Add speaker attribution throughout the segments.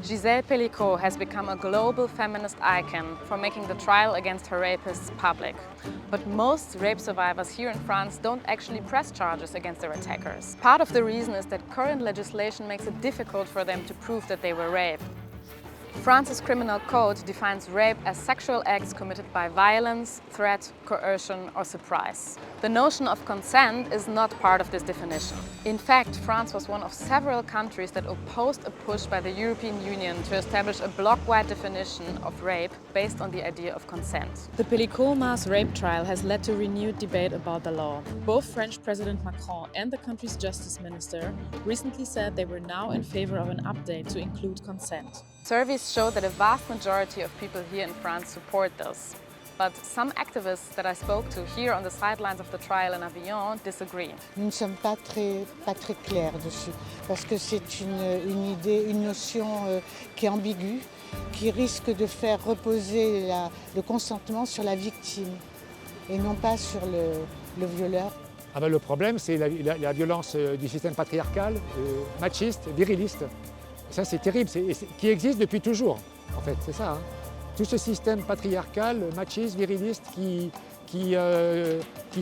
Speaker 1: Gisèle Pelicot has become a global feminist icon for making the trial against her rapists public. But most rape survivors here in France don't actually press charges against their attackers. Part of the reason is that current legislation makes it difficult for them to prove that they were raped. France's criminal code defines rape as sexual acts committed by violence, threat, coercion or surprise. The notion of consent is not part of this definition. In fact, France was one of several countries that opposed a push by the European Union to establish a bloc-wide definition of rape based on the idea of consent. The Pelicot mass rape trial has led to renewed debate about the law. Both French President Macron and the country's justice minister recently said they were now in favor of an update to include consent. Surveys show that a vast majority of people here in France support this. But some activists that I spoke to here on the sidelines of the trial in Avignon disagree.
Speaker 2: Nous ne sommes pas très clairs dessus, parce que c'est une idée, une notion qui est ambiguë, qui risque de faire reposer le consentement sur la victime et non pas sur le violeur.
Speaker 3: Ah ben le problème, c'est la violence du système patriarcal, machiste, viriliste. Ça, c'est terrible, qui existe depuis toujours, en fait, c'est ça. Hein. Tout ce système patriarcal, machiste, viriliste, qui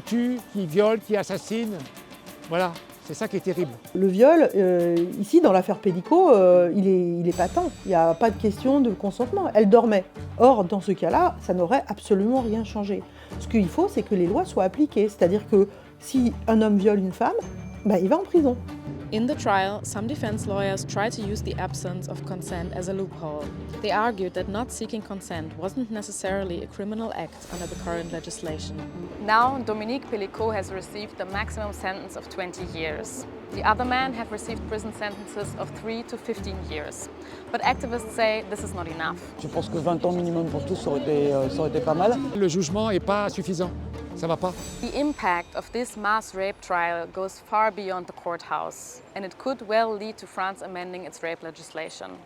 Speaker 3: tue, qui viole, qui assassine, voilà, c'est ça qui est terrible.
Speaker 4: Le viol, ici, dans l'affaire Pelicot, il est patent. Il n'y a pas de question de consentement. Elle dormait. Or, dans ce cas-là, ça n'aurait absolument rien changé. Ce qu'il faut, c'est que les lois soient appliquées. C'est-à-dire que si un homme viole une femme, il va en prison.
Speaker 1: In the trial, some defense lawyers tried to use the absence of consent as a loophole. They argued that not seeking consent wasn't necessarily a criminal act under the current legislation. Now, Dominique Pelicot has received the maximum sentence of 20 years. The other men have received prison sentences of 3 to 15 years. But activists say this is not enough.
Speaker 5: Je pense que 20 ans minimum pour tous, ça aurait été pas mal.
Speaker 3: Le jugement n'est pas suffisant, ça va pas.
Speaker 1: The impact of this mass rape trial goes far beyond the courthouse, and it could well lead to France amending its rape legislation.